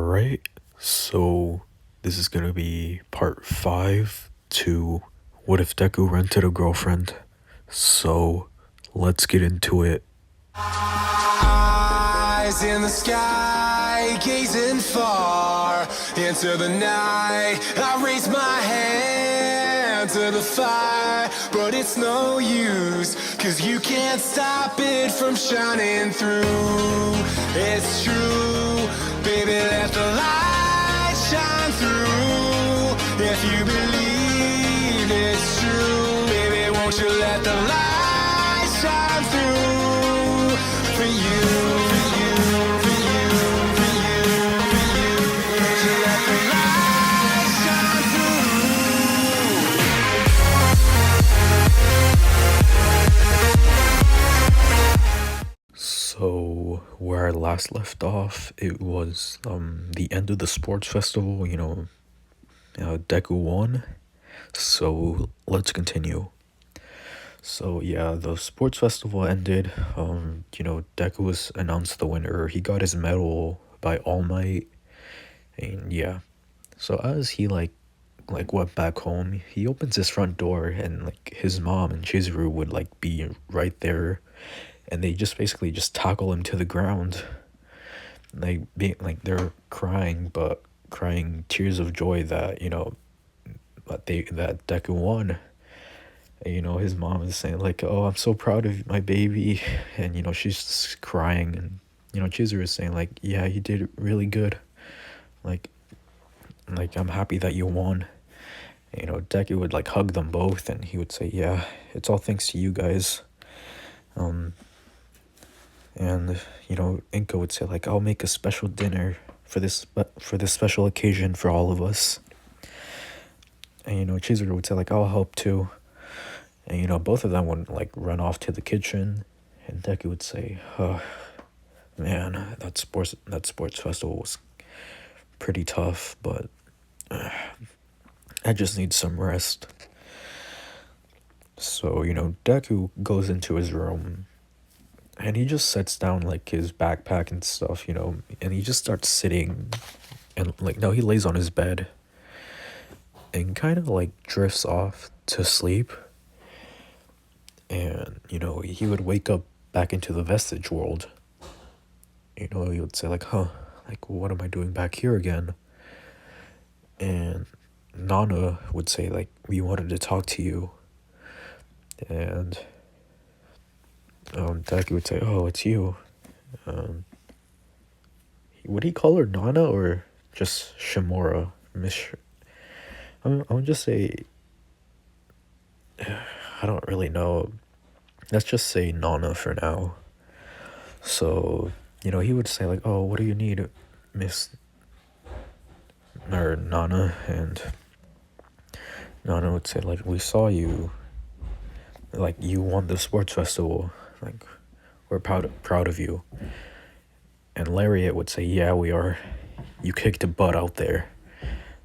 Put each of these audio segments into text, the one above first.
Alright, so this is gonna be part 5 to What If Deku Rented a Girlfriend? So let's get into it. Eyes in the sky, gazing far into the night. I raise my hand to the fire, but it's no use, 'cause you can't stop it from shining through. It's true, baby, let the light shine through. If you believe it's true, baby, won't you let the light shine through for you, for you, for you, for you, for you. Won't you let the light shine through? So where I last left off, it was the end of the sports festival, Deku won. So let's continue. So yeah, the sports festival ended. Deku was announced the winner. He got his medal by All Might. And yeah. So as he went back home, he opens his front door and his mom and Chizuru would be right there, and they just basically just tackle him to the ground. They're crying, but crying tears of joy that that Deku won. And, his mom is saying "Oh, I'm so proud of my baby," and she's just crying, and Chizuru is saying "Yeah, you did really good. Like, I'm happy that you won." Deku would hug them both, and he would say, "Yeah, it's all thanks to you guys." And Inko would say "I'll make a special dinner for this special occasion for all of us." And Chizuru would say "I'll help too." And both of them would run off to the kitchen, and Deku would say, "Oh, man, that sports festival was pretty tough, but I just need some rest." So Deku goes into his room, and he just sets down his backpack and stuff, and he just starts sitting, and no, he lays on his bed and kind of drifts off to sleep. And he would wake up back into the vestige world. He would say huh, what am I doing back here again? And Nana would say we wanted to talk to you. And Deku would say, "Oh, it's you." Would he call her Nana or just Shimura? I'll just say, I don't really know. Let's just say Nana for now. So he would say "Oh, what do you need, Miss or Nana?" And Nana would say "We saw you, you won the sports festival, we're proud of you." And Lariat would say, "Yeah, we are. You kicked a butt out there."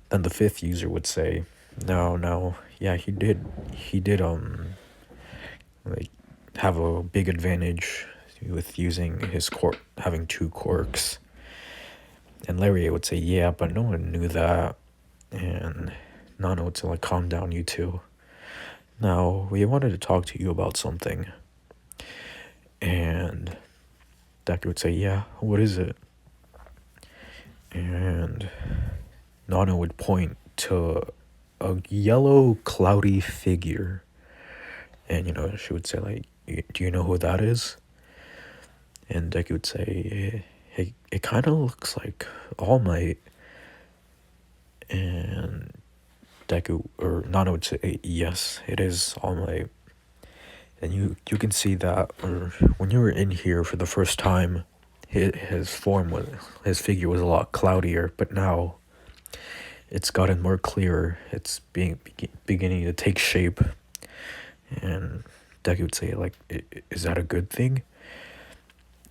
Then the fifth user would say, No, yeah, he did have a big advantage with using his having 2 quirks." And Lariat would say, "Yeah, but no one knew that." And Nana would say "Calm down, you two. Now, we wanted to talk to you about something." And Deku would say, "Yeah, what is it?" And Nana would point to a yellow cloudy figure, and she would say "Do you know who that is?" And Deku would say, "Hey, it kind of looks like All Might." And Nana would say, "Yes, it is All Might. And you can see that, or when you were in here for the first time, his figure was a lot cloudier, but now it's gotten more clearer. It's beginning to take shape." And Deku would say "Is that a good thing?"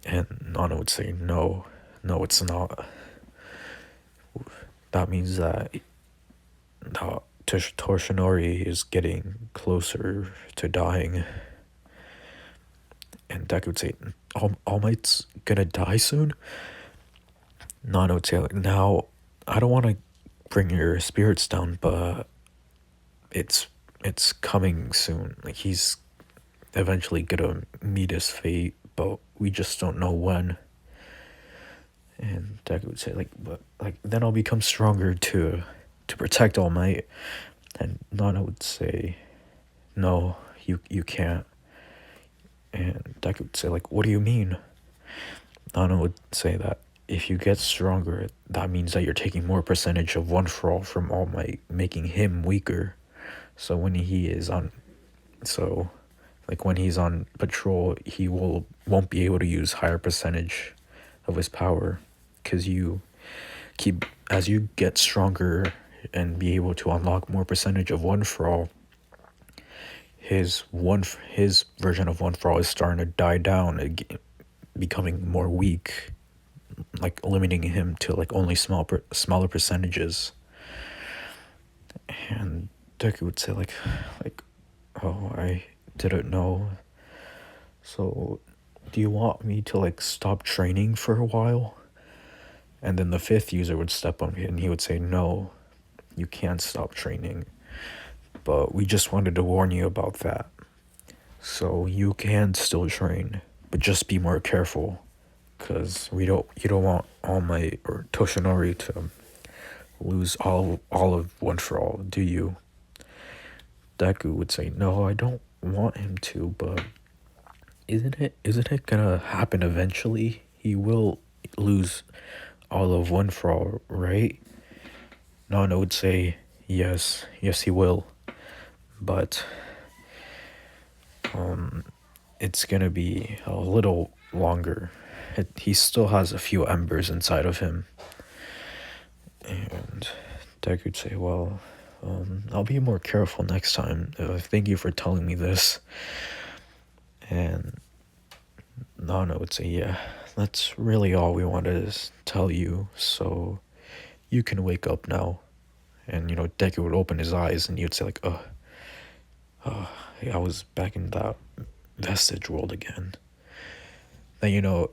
And Nana would say, No, it's not. That means that Toshinori is getting closer to dying." And Deku would say, All Might's gonna die soon?" Nana would say like, now I don't want to bring your spirits down, but it's it's coming soon. Like he's eventually gonna meet his fate, but we just don't know when. And Deku would say like, but like then I'll become stronger to protect All Might. And Nana would say, no, you can't. And Deku would say like, what do you mean? Nana would say that if you get stronger, that means that you're taking more percentage of One For All from All Might, making him weaker. So when he is on, so like when he's on patrol, he won't be able to use higher percentage of his power, because you keep as you get stronger and be able to unlock more percentage of One For All. His version of One For All is starting to die down, becoming more weak, like limiting him to like only smaller percentages. And Deku would say like, oh, I didn't know. So, do you want me to like stop training for a while? And then the fifth user would step up and he would say, no, you can't stop training. But we just wanted to warn you about that. So you can still train, but just be more careful. Cause you don't want All Might or Toshinori to lose all of One For All, do you? Deku would say, no, I don't want him to, but isn't it gonna happen eventually? He will lose all of One For All, right? Nana would say, yes he will. But it's gonna be a little longer. He still has a few embers inside of him. And Deku would say, well, I'll be more careful next time. Thank you for telling me this. And Nana would say, yeah, that's really all we wanted to tell you, so you can wake up now. And, Deku would open his eyes and he would say, like, I was back in that vestige world again. Then,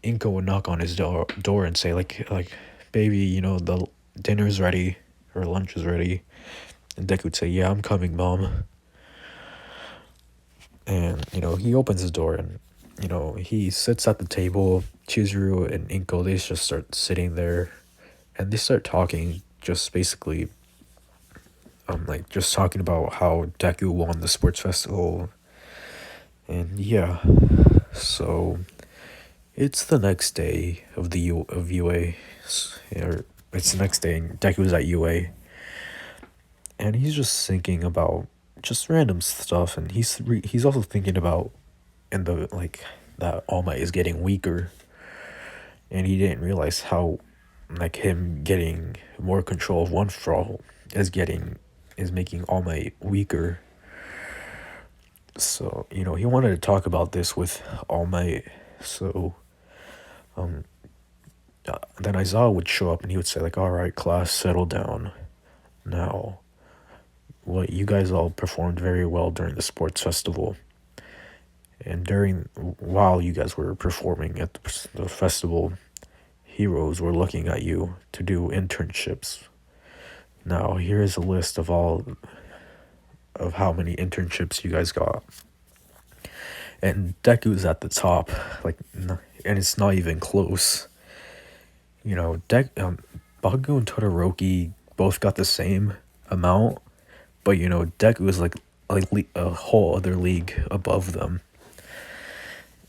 Inko would knock on his door and say, like, baby, the dinner's ready, or lunch is ready. And Deku would say, yeah, I'm coming, Mom. And, he opens his door and, he sits at the table. Chizuru and Inko, they just start sitting there and they start talking, just basically, like, just talking about how Deku won the sports festival. And yeah, so it's the next day of of UA, or it's the next day and Deku's at UA. And he's just thinking about just random stuff, and he's also thinking about that All Might is getting weaker, and he didn't realize how like him getting more control of One For All is making All Might weaker. So he wanted to talk about this with All Might. So then Aizawa would show up and he would say like, all right, class, settle down now. Well, you guys all performed very well during the sports festival. And while you guys were performing at the festival, heroes were looking at you to do internships. Now, here is a list of how many internships you guys got. And Deku's at the top, and it's not even close. Bakugo and Todoroki both got the same amount, but Deku is like a whole other league above them.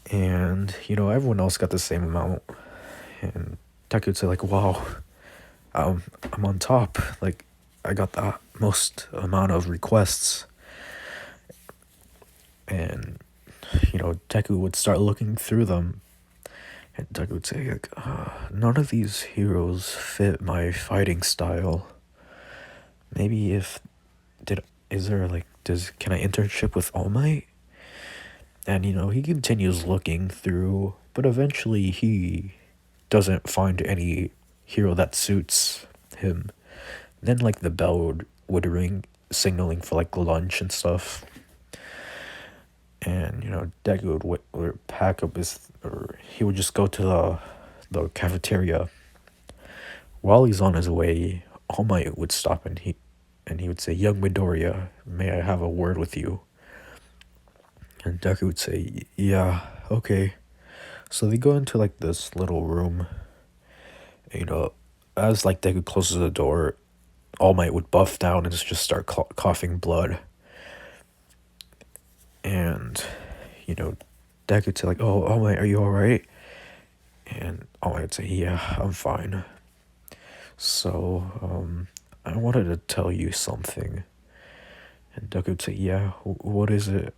And everyone else got the same amount, and Deku would say like, wow, I'm on top, like I got the most amount of requests. And Deku would start looking through them, and Deku would say like, none of these heroes fit my fighting style. Maybe can I internship with All Might? And he continues looking through, but eventually he doesn't find any hero that suits him. Then like the bell would ring, signaling for like lunch and stuff. And Deku would pack up his, or he would just go to the cafeteria. While he's on his way, All Might would stop and he would say, "Young Midoriya, may I have a word with you?" And Deku would say, "Yeah, okay." So they go into like this little room. You know, as like Deku closes the door, All Might would buff down and just start coughing blood. And you know, Deku would say like, "Oh, All Might, are you all right?" And All Might would say, "Yeah, I'm fine." So, I wanted to tell you something. And Deku would say, "Yeah, what is it?"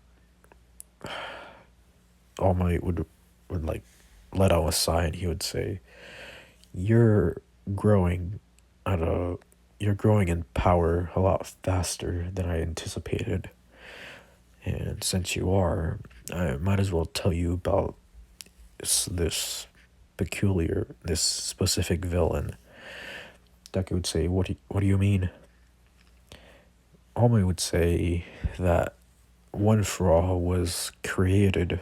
All Might would like let out a sigh and he would say, "You're growing at a you're growing in power a lot faster than I anticipated. And since you are, I might as well tell you about this specific villain." Deku would say, What do you mean?" All Might would say that One For All was created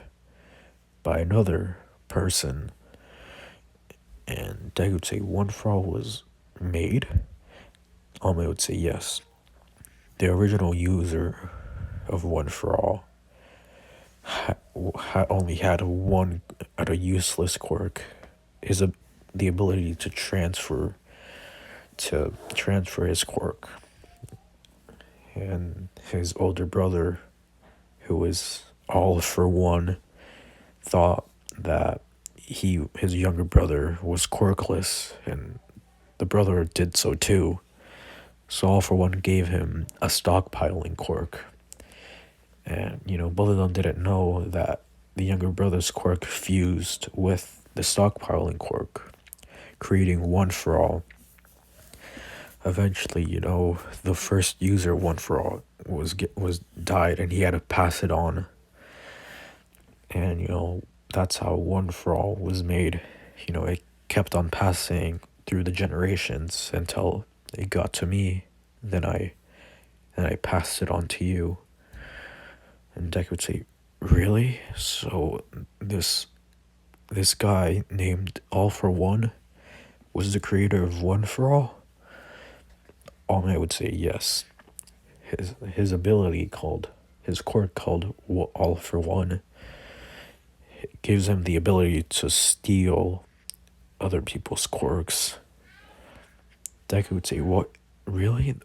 by another person. And Deku would say, "One For All was made?" All Might would say, "Yes. The original user of One For All only had a useless quirk, is the ability to transfer his quirk. And his older brother, who was All For One, thought that his younger brother was quirkless, and the brother did so too. So All For One gave him a stockpiling quirk. And both of them didn't know that the younger brother's quirk fused with the stockpiling quirk, creating One For All. Eventually, the first user of One For All was died, and he had to pass it on. And that's how One For All was made. It kept on passing through the generations until it got to me. Then I passed it on to you. And Deku would say, "Really? So this guy named All For One was the creator of One For All?" All Might would say, "Yes. His ability his quirk called All For One gives him the ability to steal other people's quirks." Deku would say, "What? Really?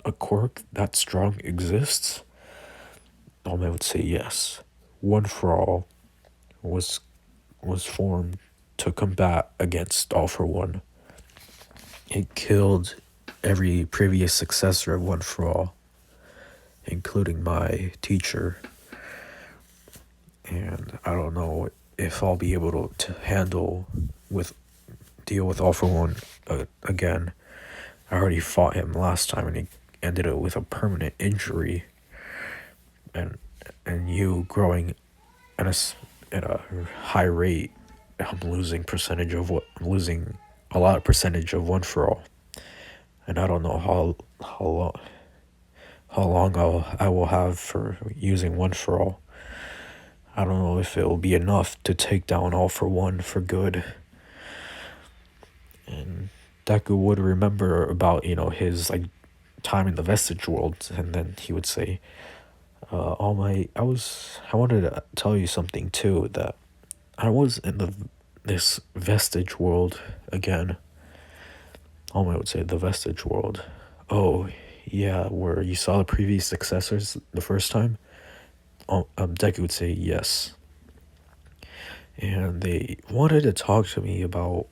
A quirk that strong exists?" All Might would say, "Yes. One For All was formed to combat against All For One. It killed every previous successor of One For All, including my teacher. And I don't know if I'll be able to deal with All For One again. I already fought him last time, and he ended it with a permanent injury. And you growing at a high rate, I'm losing a lot of percentage of One For All. And I don't know how long I will have for using One For All. I don't know if it will be enough to take down All For One for good." And Deku would remember about his like time in the vestige world, and then he would say, "All Might, I wanted to tell you something too, that I was in this vestige world again." All Might would say, "The vestige world? Oh, yeah, where you saw the previous successors the first time?" Deku would say, "Yes." And they wanted to talk to me about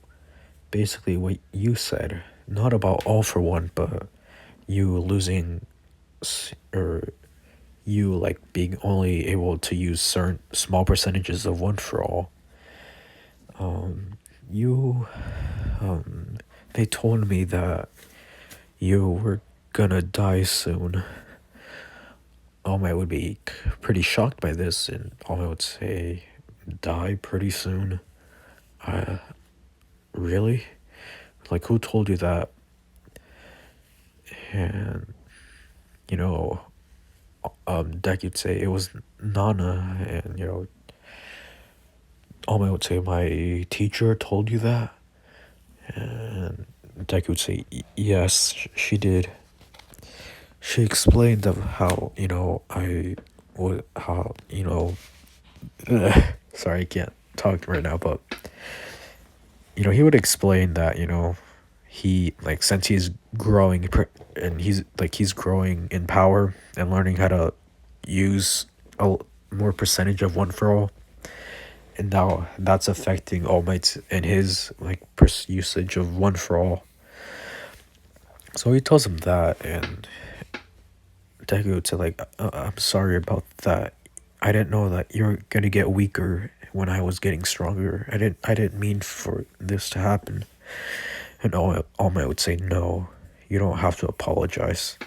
basically what you said, not about All For One, but you losing, or you like being only able to use certain small percentages of One For All. You, they told me that you were gonna die soon." All Might would be pretty shocked by this, and All Might would say, "Die pretty soon? Really? Like, who told you that?" And, Deku would say it was Nana, and Alma would say my teacher told you that, and Deku would say yes, she did. She explained of how I would how sorry, I can't talk right now, but he would explain that he like since he's growing and he's growing in power and learning how to use a more percentage of one for all, and now that's affecting All Might and his like usage of one for all. So he tells him that, and Deku would say like, I'm sorry about that. I didn't know that you're gonna get weaker when I was getting stronger. I didn't mean for this to happen." And All Might would say, "No, you don't have to apologize.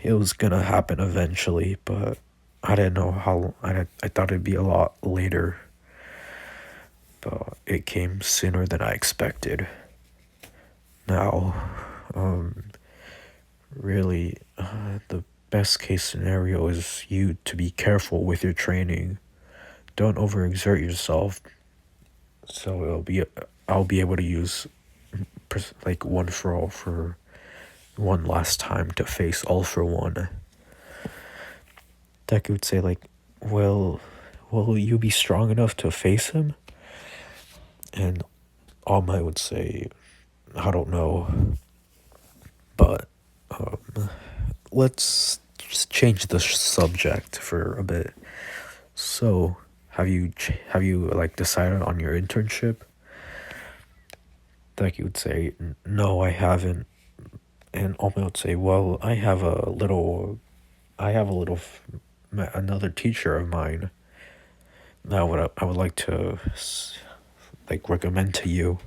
It was gonna happen eventually, but I didn't know how. I thought it'd be a lot later, but it came sooner than I expected. Now, really, the best case scenario is you to be careful with your training. Don't overexert yourself. So I'll be able to use like one for all for one last time to face all for one." Deku would say like, "Well, will you be strong enough to face him?" And All Might would say, "I don't know, but let's just change the subject for a bit. So, have you like decided on your internship?" Deku would say, "No, I haven't." And All Might would say, "Well, I have a little, another teacher of mine that I would like to like recommend to you."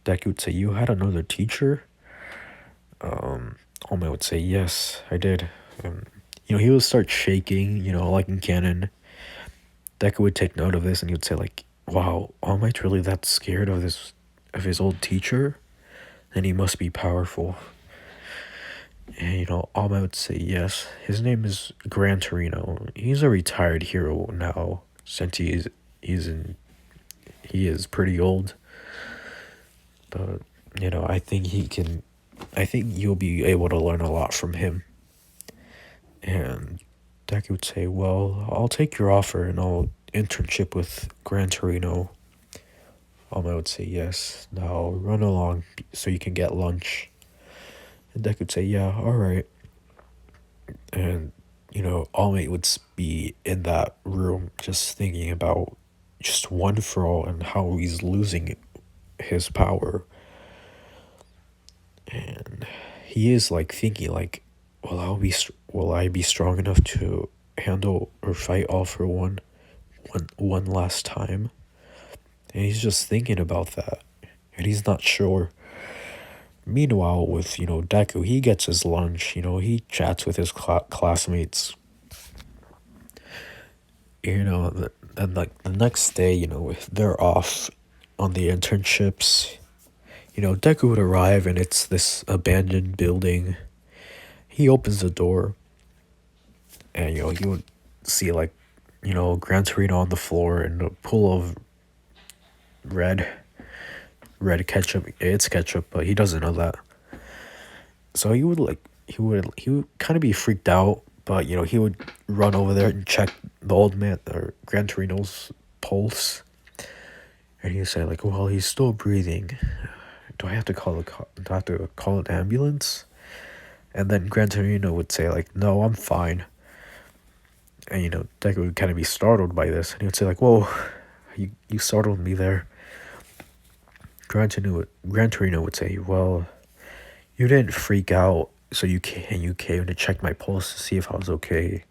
Deku would say, "You had another teacher?" All Might would say, "Yes, I did." Um, he would start shaking, like in canon. Deku would take note of this and he would say like, "Wow, All Might's really that scared of his old teacher? Then he must be powerful." And All Might would say yes. His name is Gran Torino. He's a retired hero now, since he is pretty old. But I think I think you'll be able to learn a lot from him. And Deku would say, "Well, I'll take your offer and I'll internship with Gran Torino." Alma would say, "Yes, now run along so you can get lunch." And Deku would say, "Yeah, alright." And, All Might would be in that room just thinking about just one for all and how he's losing his power. And he is like thinking like, will I be strong enough to handle or fight all for one last time? And he's just thinking about that, and he's not sure. Meanwhile, with Deku, he gets his lunch. He chats with his classmates. And like the next day, if they're off on the internships, Deku would arrive, and it's this abandoned building. He opens the door, and he would see like Gran Torino on the floor and a pool of red ketchup. It's ketchup, but he doesn't know that. So he would kind of be freaked out, but he would run over there and check the old man or Gran Torino's pulse, and he'd say like, "Well, he's still breathing. Do I have to do I have to call an ambulance?" And then Gran Torino would say like, "No, I'm fine." And Deku would kind of be startled by this, and he would say like, "Whoa, you startled me there." Gran Torino would say, "Well, you didn't freak out, so you came to check my pulse to see if I was okay.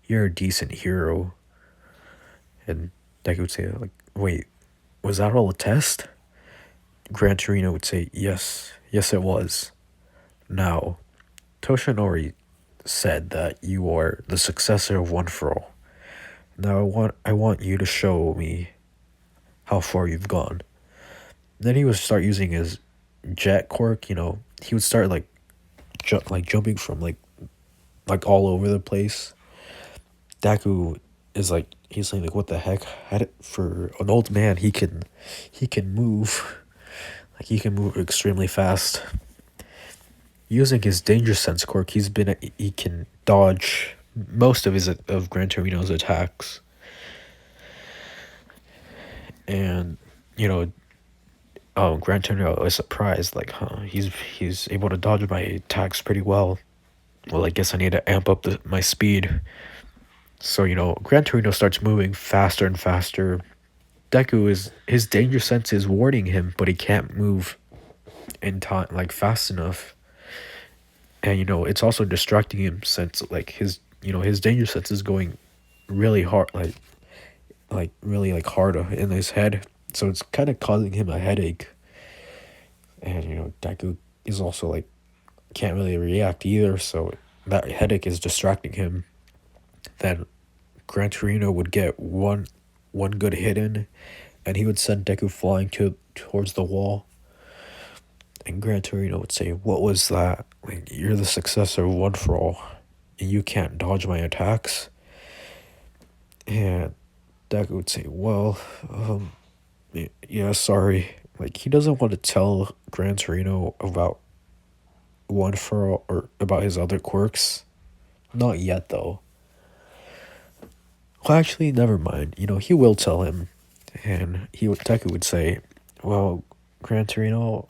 You're a decent hero." And Deku would say like, "Wait, was that all a test?" Gran Torino would say, yes it was. Now, Toshinori said that you are the successor of One for All. Now I want you to show me how far you've gone." Then he would start using his jet quirk. He would start like like jumping from like all over the place. Deku is like he's saying like what the heck? For an old man he can move like he can move extremely fast. Using his danger sense quirk, he can dodge most of his of Gran Torino's attacks, and you know, Gran Torino is surprised like, huh, he's able to dodge my attacks pretty well. Well, I guess I need to amp up my speed. So Gran Torino starts moving faster and faster. Deku is his danger sense is warning him, but he can't move in time like fast enough. And it's also distracting him since like his danger sense is going really hard, like really like hard in his head. So it's kind of causing him a headache. And Deku is also like can't really react either, so that headache is distracting him. Then Gran Torino would get one good hit in, and he would send Deku flying towards the wall. And Gran Torino would say, "What was that? Like, you're the successor of One for All, and you can't dodge my attacks." And Deku would say, "Well, yeah, sorry." Like, he doesn't want to tell Gran Torino about One for All or about his other quirks. Not yet, though. Well, actually, never mind. He will tell him, and Deku would say, "Well, Gran Torino,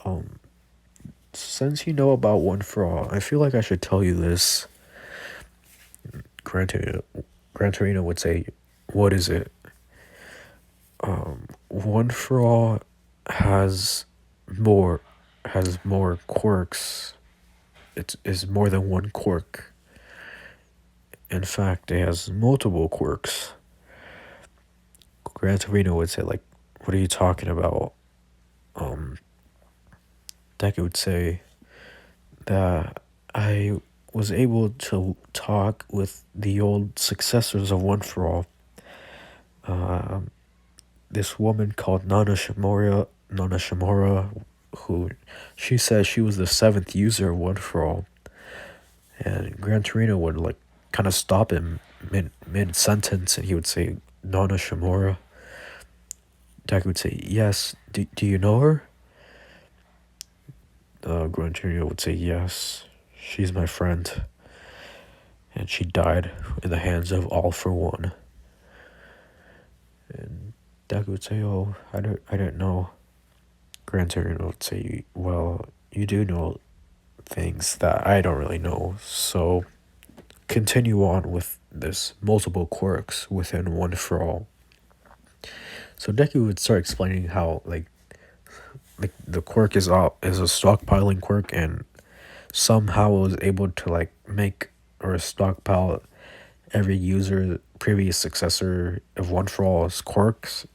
since you know about One for All, I feel like I should tell you this." Gran Torino, Gran Torino would say, "What is it?" One for All has more more quirks. It is more than one quirk. In fact, it has multiple quirks. Gran Torino would say, like, "What are you talking about?" Deku would say that I was able to talk with the old successors of One for All. This woman called Nana Shimura, who she says she was the seventh user of One for All. And Gran Torino would like kind of stop him mid sentence, and he would say, "Nana Shimura." Deku would say, "Yes. Do you know her?" Gran Torino would say, "Yes. She's my friend, and she died in the hands of All for One." And Deku would say, "Oh, I don't know." Gran Torino would say, "Well, you do know things that I don't really know, so continue on with this multiple quirks within One for All." So Deku would start explaining how like the quirk is a stockpiling quirk, and somehow was able to like make or stockpile every user previous successor of One for All's quirks.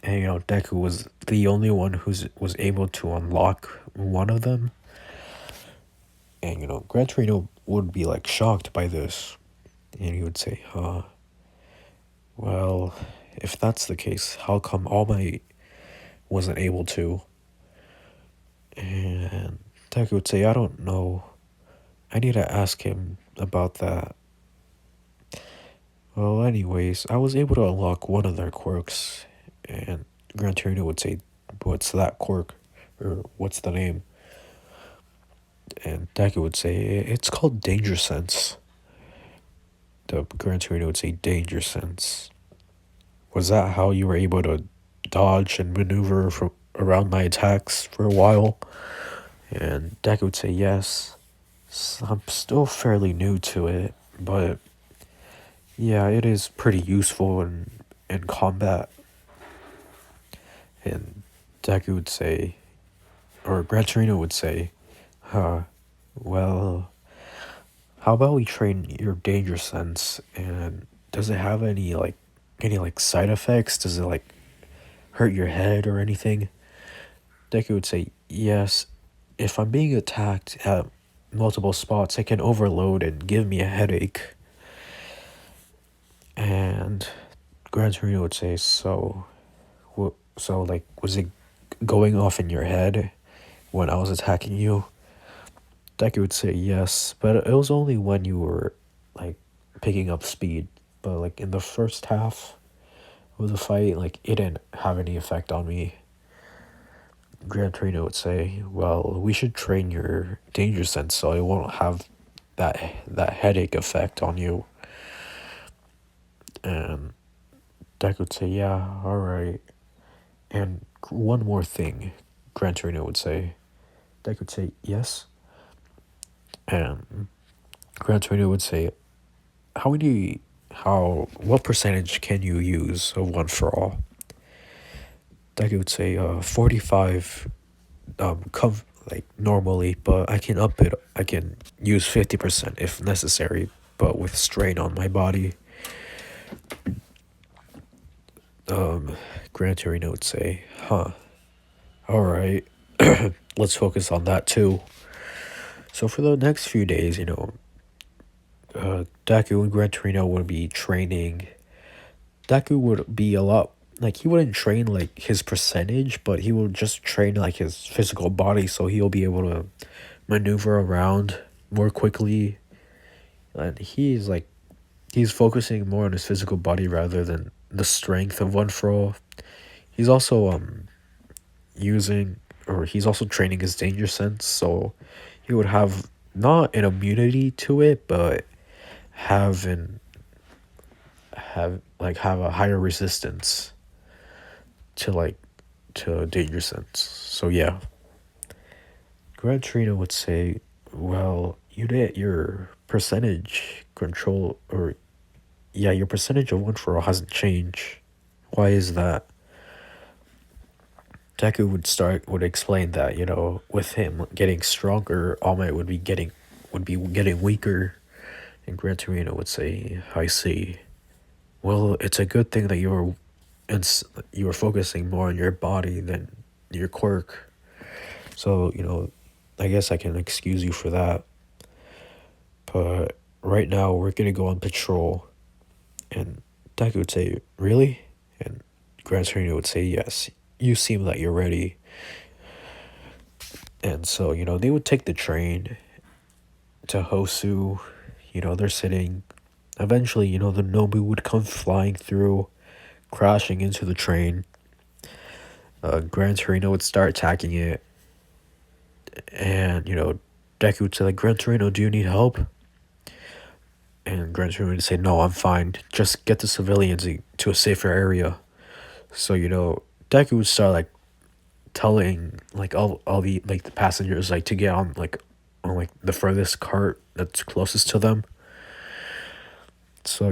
And Deku was the only one was able to unlock one of them. And Gran Torino would be like shocked by this, and he would say, well, if that's the case, how come All Might wasn't able to?" And Deku would say, "I don't know. I need to ask him about that." Well, anyways, I was able to unlock one of their quirks, and Gran Torino would say, "What's that quirk? Or what's the name?" And Deku would say, "It's called Danger Sense." The Gran Torino would say, "Danger Sense. Was that how you were able to dodge and maneuver from around my attacks for a while?" And Deku would say, "Yes. I'm still fairly new to it, but yeah, it is pretty useful in combat." And Deku would say, or Gran Torino would say, well, how about we train your danger sense, and does it have any like side effects? Does it like hurt your head or anything?" Deku would say, "Yes, if I'm being attacked at multiple spots, it can overload and give me a headache." And Gran Torino would say, so like, was it going off in your head when I was attacking you?" Deku would say yes, but it was only when you were like picking up speed. But like in the first half of the fight, like it didn't have any effect on me. Gran Torino would say, "Well, we should train your danger sense so it won't have that headache effect on you." And Deku would say, "Yeah, all right." And one more thing, Gran Torino would say. Deku would say, "Yes." And Gran Torino would say, "How many? How? What percentage can you use of one for all?" Deku would say, 45, like normally, but I can up it. I can use 50% if necessary, but with strain on my body. Gran Torino would say, "Huh, all right, let's focus on that too." So for the next few days, Deku and Gran Torino would be training. Deku would be a lot like he wouldn't train like his percentage, but he would just train like his physical body, so he'll be able to maneuver around more quickly. And he's focusing more on his physical body rather than the strength of one for all. He's also using or he's also training his danger sense, so he would have not an immunity to it, but have an have a higher resistance to danger sense. So yeah, Gran Torino would say, "Well, you did your percentage control, or yeah, your percentage of one for all hasn't changed. Why is that?" Deku would explain that with him getting stronger, All Might would be getting weaker, and Gran Torino would say, "I see. Well, it's a good thing that you were focusing more on your body than your quirk. So I guess I can excuse you for that. But right now we're gonna go on patrol." And Deku would say, "Really?" And Gran Torino would say, "Yes. You seem like you're ready." And so they would take the train to Hosu. They're sitting. Eventually, the Nobu would come flying through, crashing into the train. Gran Torino would start attacking it, and Deku would say like, "Gran Torino, do you need help?" And Gran Torino would say, "No, I'm fine. Just get the civilians to a safer area." So Deku would start like telling like all the like the passengers like to get on like the furthest cart that's closest to them. So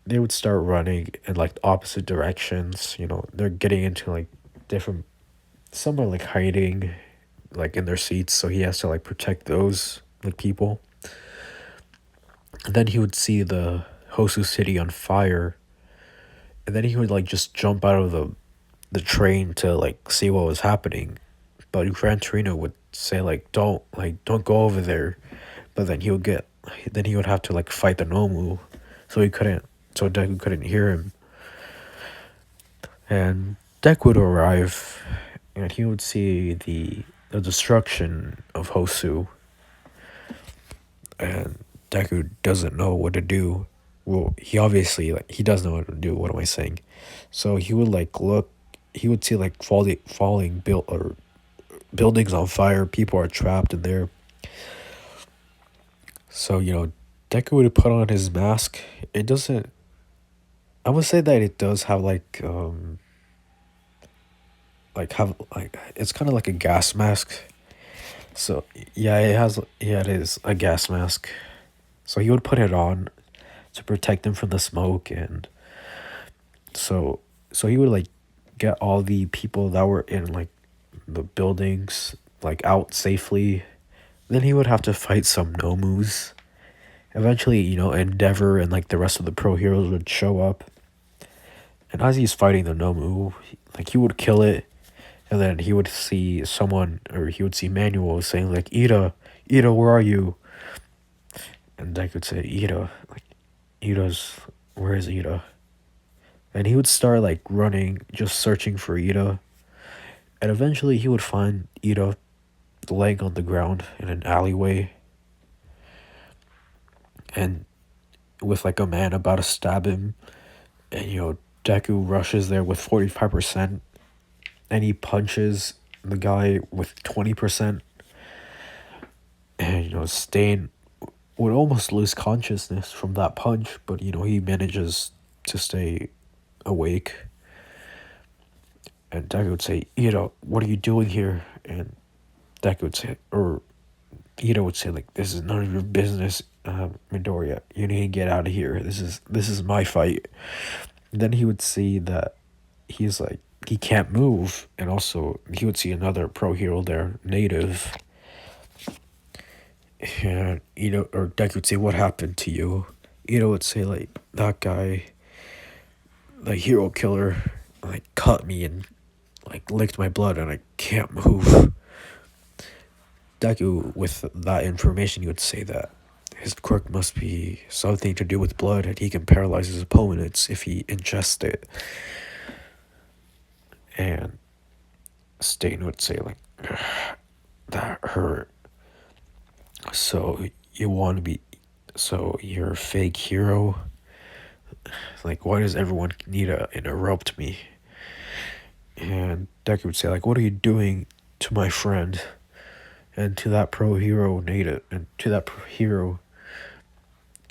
they would start running in like opposite directions. They're getting into like different. Some are like hiding, like in their seats, so he has to like protect those like people. And then he would see the Hosu city on fire, and then he would like just jump out of the train to like see what was happening. But Gran Torino would say don't go over there. But then he would have to like fight the Nomu, so Deku couldn't hear him. And Deku would arrive, and he would see the destruction of Hosu, and Deku doesn't know what to do. Well, he obviously he does know what to do. What am I saying? So he would like look. He would see like falling buildings on fire. People are trapped in there. So Deku would put on his mask. It doesn't. I would say that it does have like it's kind of like a gas mask. So yeah, it is a gas mask. So he would put it on to protect him from the smoke, and so he would like get all the people that were in like the buildings like out safely. Then he would have to fight some Nomus. Eventually, Endeavor and like the rest of the pro heroes would show up. And as he's fighting the Nomu, like he would kill it, and then he would see someone, or he would see Manuel saying like, Ida, where are you?" And Deku would say, "Ida, like, where is Ida?" And he would start like running, just searching for Ida. And eventually he would find Ida, laying on the ground in an alleyway, and with like a man about to stab him, and Deku rushes there with 45%, and he punches the guy with 20%, and Stain would almost lose consciousness from that punch, but he manages to stay awake. And Deku would say, what are you doing here? And Deku would say, or Ito would say, like, this is none of your business, Midoriya. You need to get out of here. This is my fight. And then he would see that he's like, he can't move, and also he would see another pro hero there, Native. And or Deku would say, what happened to you? Ito would say, like, that guy, the hero killer, like, cut me and like licked my blood, and I can't move. Deku, with that information, he would say that his quirk must be something to do with blood, and he can paralyze his opponents if he ingests it. And Stain would say, like, that hurt. So you want to be, so you're a fake hero? Like, why does everyone need to interrupt me? And Deku would say, like, what are you doing to my friend? And to that pro hero Native, and to that pro hero,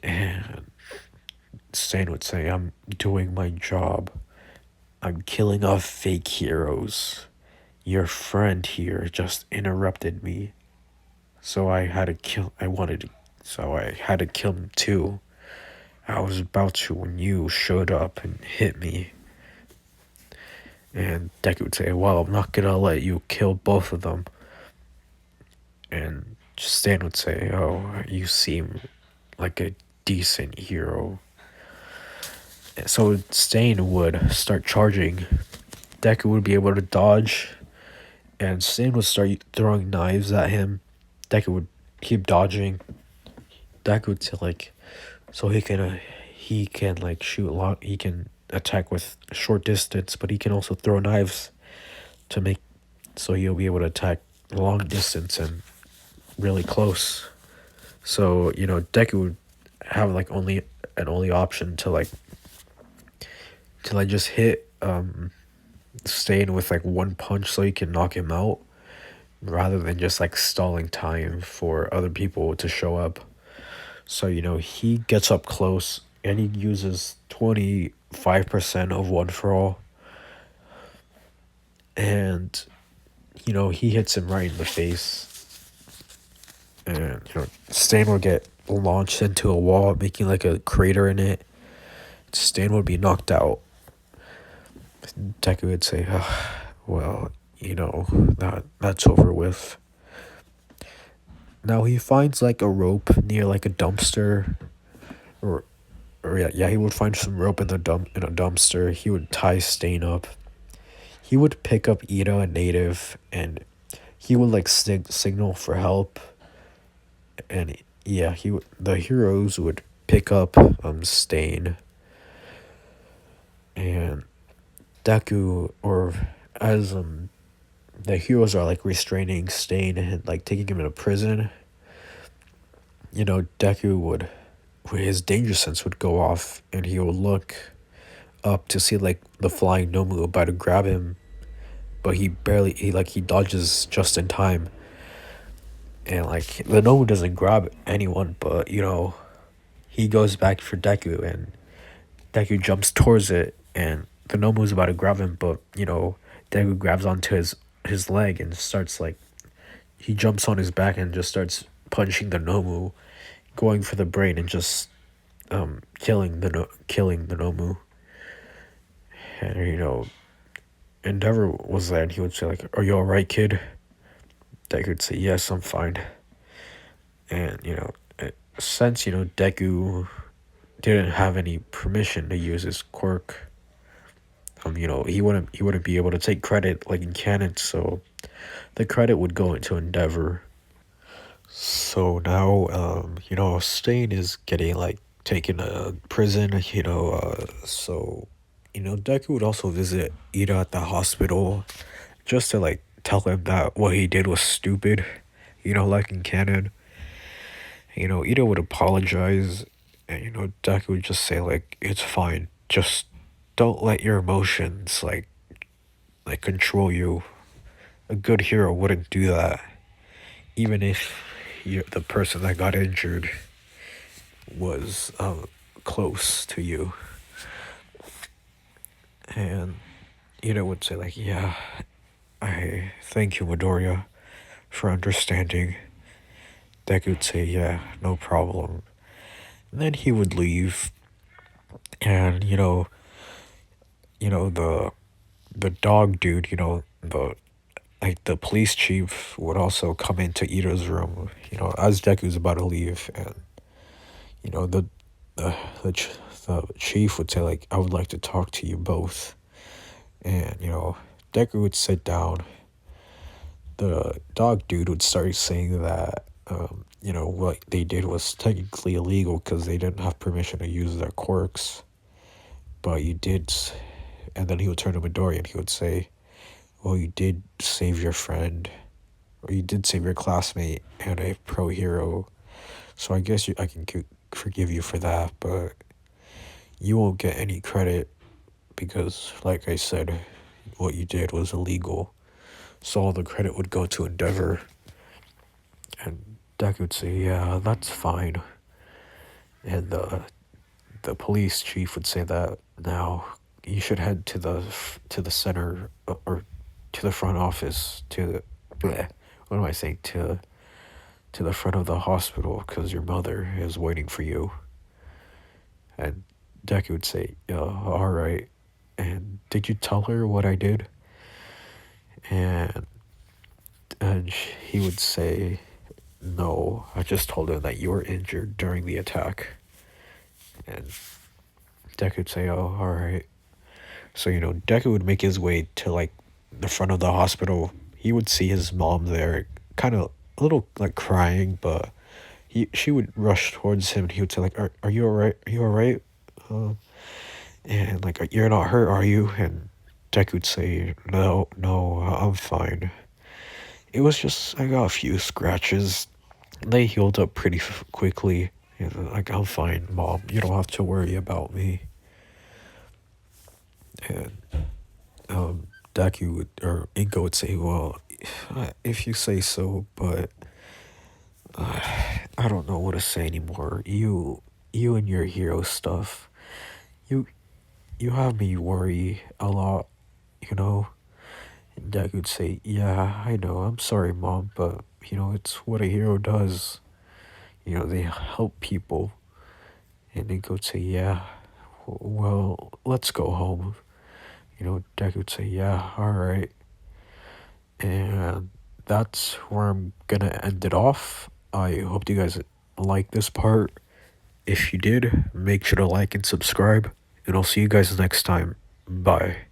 and Stain would say, I'm doing my job. I'm killing off fake heroes. Your friend here just interrupted me. So I had to kill, so I had to kill him too. I was about to when you showed up and hit me. And Deku would say, well, I'm not gonna let you kill both of them. And Stan would say, oh, you seem like a decent hero. So Stain would start charging. Deku would be able to dodge, and Stain would start throwing knives at him. Deku would keep dodging. Deku would say, like, so he can like shoot long. He can attack with short distance, but he can also throw knives to make so he'll be able to attack long distance and really close. So Deku would have like only option to like just hit Stain with like one punch so he can knock him out, rather than just like stalling time for other people to show up. So he gets up close and he uses 25% of One For All, and he hits him right in the face, and Stain will get launched into a wall, making like a crater in it. Stain would be knocked out. Deku would say, oh, well, that's over with. Now he finds like a rope near like a dumpster, or yeah, he would find some rope in a dumpster. He would tie Stain up. He would pick up Ida and Native, and he would like signal for help. And yeah, the heroes would pick up Stain, and Deku, or as the heroes are like restraining Stain and like taking him to prison. Deku would, his danger sense would go off, and he would look up to see like the flying Nomu about to grab him, but he dodges just in time, and like the Nomu doesn't grab anyone, but he goes back for Deku, and Deku jumps towards it, and the Nomu's about to grab him, but Deku grabs onto his leg and starts like, he jumps on his back and just starts punching the Nomu, going for the brain and just killing the Nomu. And Endeavor was there, and he would say, like, are you alright, kid? Deku would say, yes, I'm fine. And since Deku didn't have any permission to use his quirk, he wouldn't be able to take credit like in canon, so the credit would go into Endeavor. So now Stain is getting like taken to prison, so Deku would also visit Ida at the hospital just to like tell him that what he did was stupid. like in canon, Ida would apologize, and Deku would just say like, "It's fine. Just don't let your emotions like control you. A good hero wouldn't do that, even if the person that got injured was close to you." And would say like, "Yeah, I thank you, Midoriya, for understanding." Deku would say, "Yeah, no problem." And then he would leave, and the dog dude, the police chief would also come into Ida's room, as Deku's about to leave, and you know the the the chief would say like, "I would like to talk to you both," and Deku would sit down. The dog dude would start saying that what they did was technically illegal because they didn't have permission to use their quirks, but you did. And then he would turn to Midori and he would say, "Well, you did save your friend, or you did save your classmate and a pro hero, so I guess I can forgive you for that, but you won't get any credit because, like I said, what you did was illegal. So all the credit would go to Endeavor." And Deku would say, "Yeah, that's fine." And the police chief would say that now you should head to the center, or to the front office, to the bleh, what am I saying, to the front of the hospital because your mother is waiting for you. And Deku would say, "All right. And did you tell her what I did?" And he would say, "No, I just told her that you were injured during the attack." And Deku would say, "Oh, all right." So Deku would make his way to like the front of the hospital. He would see his mom there, kind of a little like crying, but she would rush towards him and he would say like, "Are you all right? Are you all right?" Uh, and like, "You're not hurt, are you?" And Deku would say, "No, no, I'm fine. It was just I got a few scratches. They healed up pretty quickly. Like, I'm fine, mom. You don't have to worry about me." And Deku would, or Inko would say, "Well, if you say so, but I don't know what to say anymore. You and your hero stuff, you you have me worry a lot, you know." And Deku would say, "Yeah, I know. I'm sorry, mom, but it's what a hero does. They help people." And Inko would say, "Yeah, well, let's go home." Deku would say, "Yeah, all right." And that's where I'm gonna end it off. I hope you guys like this part. If you did, make sure to like and subscribe, and I'll see you guys next time. Bye.